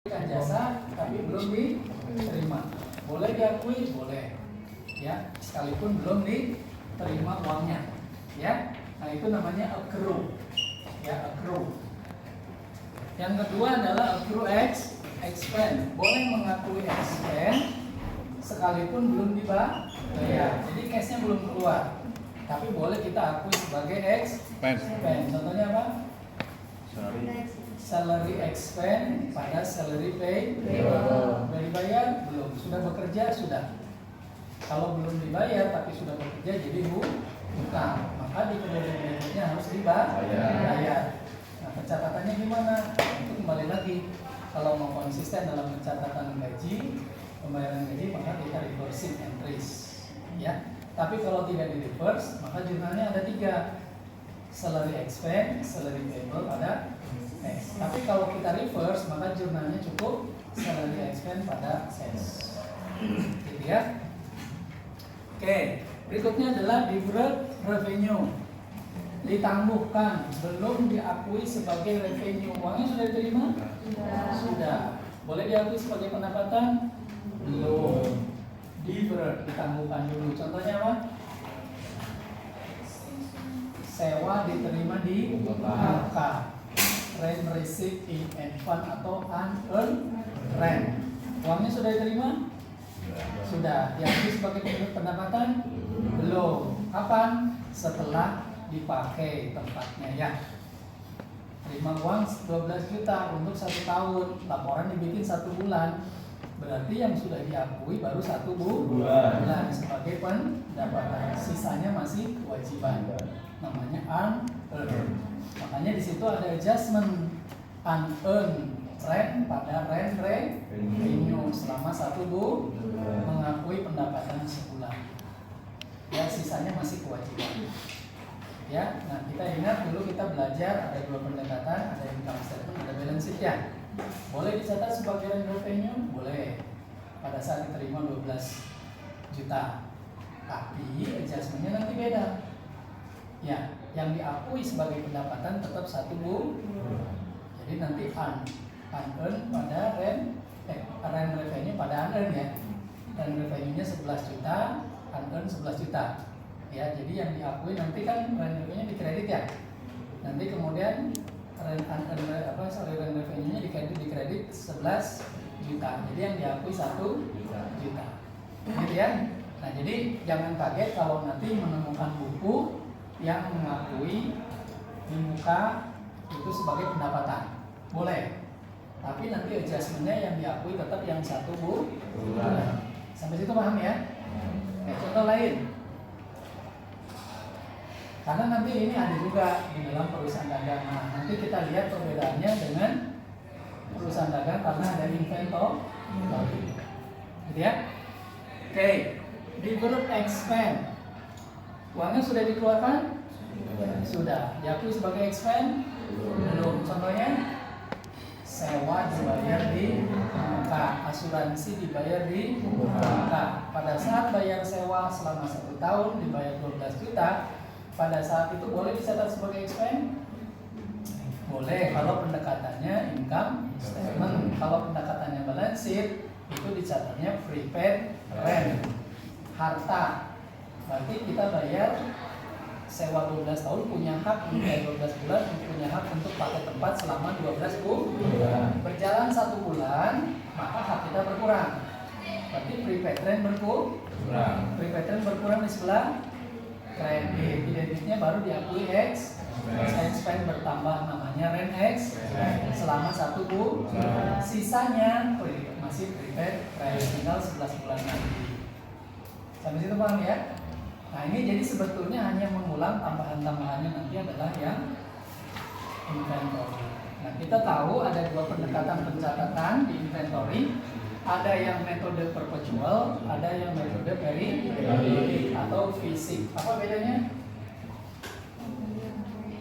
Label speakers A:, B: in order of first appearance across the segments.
A: jasa tapi belum diterima. Boleh diakui? Boleh. Ya, sekalipun belum diterima uangnya. Ya. Nah, itu namanya accrue. Ya, accrue. Yang kedua adalah accrue expense. Boleh mengakui expense sekalipun belum dibayar. Jadi cashnya belum keluar. Tapi boleh kita akui sebagai expense. Contohnya apa? Salary expense pada salary pay. Sudah dibayar? Belum. Sudah bekerja? Sudah. Kalau belum dibayar tapi sudah bekerja jadi hutang, maka di kemudian berikutnya harus dibayar. Nah, pencatatannya gimana? Itu kembali lagi, kalau mau konsisten dalam pencatatan gaji, pembayaran gaji, maka kita reversing entries, ya. Tapi kalau tidak di reverse, maka jurnalnya ada 3: salary expense, salary payable, ada X. Tapi kalau kita reverse, maka jurnalnya cukup salary expense pada sales. Gitu ya. Oke, berikutnya adalah deferred revenue. Ditangguhkan, belum diakui sebagai revenue. Uangnya sudah diterima? Sudah. Boleh diakui sebagai pendapatan? Belum. Deferred, ditangguhkan dulu. Contohnya apa? Sewa diterima di AK. Rent received in advance atau unearned rent. Uangnya sudah diterima? Sudah. Diakui sebagai pendapatan? Belum. Kapan? Setelah dipakai tempatnya, ya. Terima uang 12 juta untuk 1 tahun. Laporan dibikin 1 bulan. Berarti yang sudah diakui baru 1 bulan sebagai pendapatan. Sisanya masih kewajiban. Namanya unearned. Makanya di situ ada adjustment unearned rent pada rent revenue selama 1 bulan, mengakui pendapatan sebulan. Ya, sisanya masih kewajiban. Ya, nah kita ingat dulu kita belajar ada 2 pendekatan, ada income statement, ada balance sheet ya. Boleh dicatat sebagai rent revenue? Boleh. Pada saat diterima 12 juta. Tapi adjustmentnya nanti beda. Ya, yang diakui sebagai pendapatan tetap 1 bulan. Jadi nanti unearned pada rent revenue pada unearned ya. Rent revenue-nya 11 juta, unearned 11 juta. Ya, jadi yang diakui nanti kan rent revenue dikredit ya. Nanti kemudian rent revenue-nya dikredit 11 juta. Jadi yang diakui 1 juta. Gitu ya. Nah, jadi jangan kaget kalau nanti menemukan buku yang mengakui di muka itu sebagai pendapatan. Boleh. Tapi nanti adjustment-nya yang diakui tetap yang 1 bulan. Sampai situ paham ya? Contoh lain. Karena nanti ini ada juga di dalam perusahaan dagang. Nah, nanti kita lihat perbedaannya dengan perusahaan dagang karena ada inventory. Gitu ya? Oke. Deferred expense. Uangnya sudah dikeluarkan? Sudah. Diakui sebagai expense? Belum. Contohnya? Sewa dibayar di muka, asuransi dibayar di muka. Pada saat bayar sewa selama 1 tahun dibayar 12 juta, pada saat itu boleh dicatat sebagai expense? Boleh kalau pendekatannya income statement. Kalau pendekatannya balance sheet itu dicatatnya prepaid rent. Harta. Berarti kita bayar sewa 12 tahun, punya hak untuk 12 bulan, punya hak untuk pakai tempat selama 12 bulan. Berjalan 1 bulan, maka hak kita berkurang. Berarti prepaid rent berkurang. Prepaid rent berkurang di sebelah kredit. Di debitnya baru diakui expense bertambah, namanya rent expense selama 1 bulan. Sisanya masih prepaid rent, tinggal 11 bulan lagi. Sampai situ paham ya? Nah, ini jadi sebetulnya hanya mengulang, tambahan-tambahannya nanti adalah yang inventory. Nah, kita tahu ada 2 pendekatan pencatatan di inventory. Ada yang metode perpetual, ada yang metode periodic atau fisik. Apa bedanya?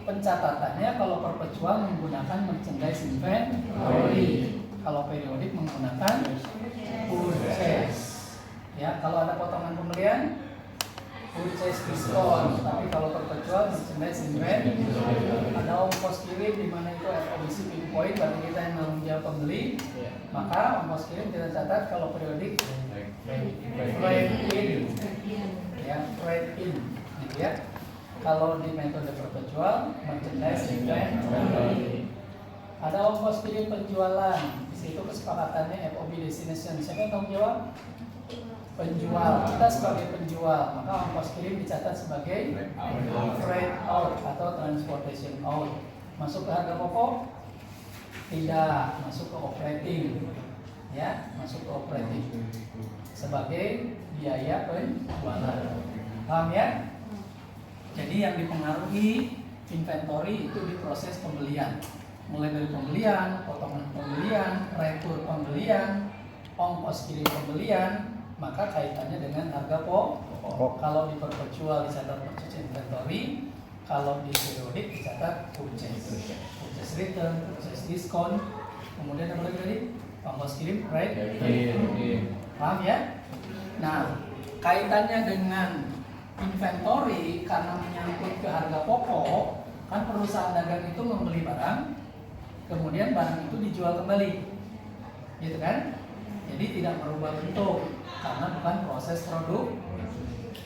A: Pencatatannya kalau perpetual menggunakan merchandise inventory. Kalau periodik menggunakan purchase. Ya, kalau ada potongan pembelian purchase diskon, tapi kalau perpetual perpetual, merchandise inventory. Ada ongkos kirim di mana itu FOB shipping point, berarti kita yang menanggung jawab pembeli. Maka ongkos kirim kita catat kalau periodik freight in, ya freight in, gitu ya. Kalau di metode perpetual, merchandise inventory. Ada ongkos kirim penjualan, di situ kesepakatannya FOB destination. Siapa yang tanggung jawab? Penjual. Kita sebagai penjual, maka ongkos kirim dicatat sebagai freight out atau transportation out. Masuk ke harga pokok? Tidak, masuk ke operating. Ya, masuk ke operating sebagai biaya penjualan. Paham ya? Jadi yang dipengaruhi inventory itu di proses pembelian. Mulai dari pembelian, potongan pembelian, retur pembelian, ongkos kirim pembelian, maka kaitannya dengan harga pokok. Kalau di perpetual dicatat purchase inventory, kalau di periodik dicatat purchase return, purchase discount, kemudian apa lagi tadi? Ongkos kirim, right? Paham ya? Nah, kaitannya dengan inventory karena menyangkut ke harga pokok, kan perusahaan dagang itu membeli barang, kemudian barang itu dijual kembali, gitu kan? Jadi tidak merubah bentuk karena bukan proses produk.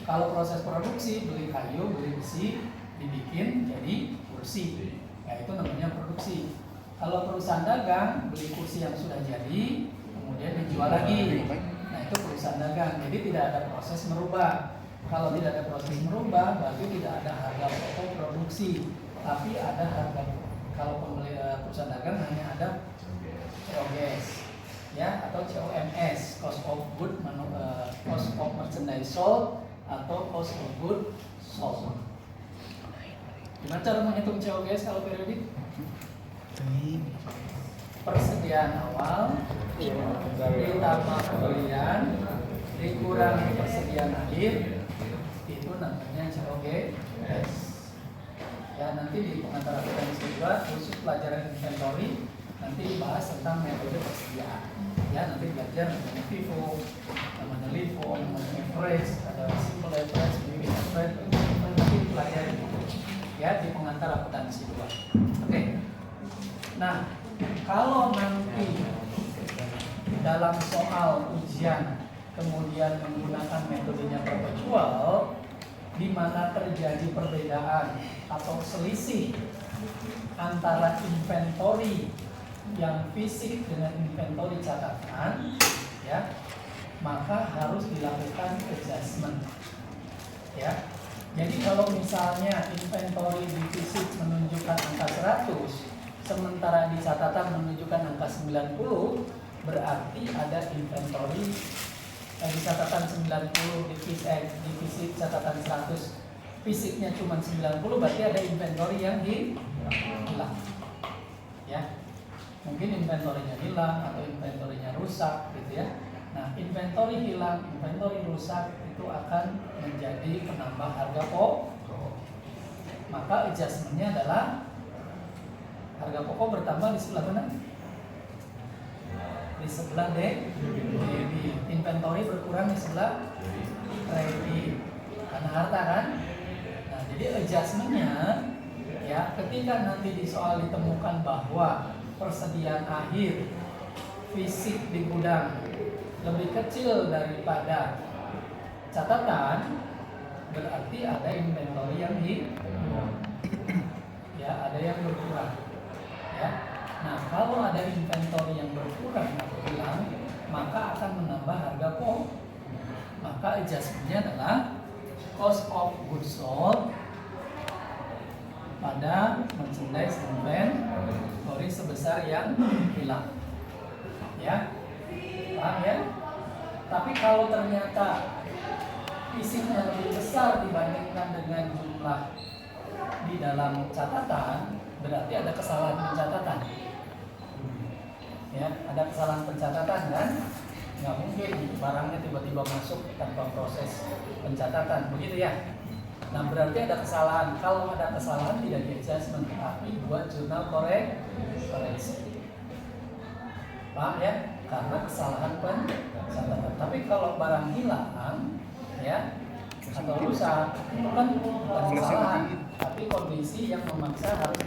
A: Kalau proses produksi, beli kayu, beli besi, dibikin jadi kursi, ya itu namanya produksi. Kalau perusahaan dagang, beli kursi yang sudah jadi, kemudian dijual lagi, nah itu perusahaan dagang. Jadi tidak ada proses merubah. Kalau tidak ada proses merubah, berarti tidak ada harga pokok produksi, tapi ada harga. Kalau pembeli perusahaan dagang hanya ada COGS, ya, atau COMS, cost of good, cost of merchandise sold, atau cost of good sold. Gimana cara menghitung COGS kalau periodik? Persediaan awal ditambah pembelian dikurangi persediaan akhir, itu namanya COGS. Ya, nanti di pengantar akuntansi juga khusus pelajaran inventory nanti dibahas tentang metode persediaan. Ya, nanti belajar namanya FIFO, namanya LIFO, namanya average, ada simple average, moving average, nanti pelajari ya di pengantar akuntansi juga. Oke. Nah, kalau nanti dalam soal ujian kemudian menggunakan metodenya perpetual, di mana terjadi perbedaan atau selisih antara inventory yang fisik dengan inventory catatan, ya, maka harus dilakukan adjustment, ya. Jadi kalau misalnya inventory di fisik menunjukkan angka 100, sementara di catatan menunjukkan angka 90, berarti ada inventory di catatan 90, di fisik catatan 100, fisiknya cuma 90, berarti ada inventory yang hilang, ya. Mungkin inventory-nya hilang atau inventory-nya rusak, gitu ya. Nah, inventory hilang, inventory rusak itu akan menjadi penambah harga pokok. Maka adjustment-nya adalah harga pokok bertambah di sebelah mana? Di sebelah debit. Inventory berkurang di sebelah credit karena harta kan. Nah, jadi adjustment-nya, ya, ketika nanti di soal ditemukan bahwa persediaan akhir fisik di gudang lebih kecil daripada catatan, berarti ada inventory yang ya, ada yang berkurang, ya. Nah, kalau ada inventory yang berkurang atau hilang, maka akan menambah harga pokok. Maka adjustment-nya adalah cost of goods sold pada merchandise inventory sebesar yang hilang, ya. Paham ya? Tapi kalau ternyata fisiknya lebih besar dibandingkan dengan jumlah di dalam catatan, berarti ada kesalahan pencatatan. Ya, ada kesalahan pencatatan kan? Nggak mungkin barangnya tiba-tiba masuk tanpa proses pencatatan, begitu ya? Nah, berarti ada kesalahan. Kalau ada kesalahan tidak di adjustment, tapi buat jurnal koreksi. Paham ya? Karena kesalahan pencatatan. Tapi kalau barang hilang, ya, atau rusak, itu kan bukan kesalahan, tapi kondisi yang memaksa harus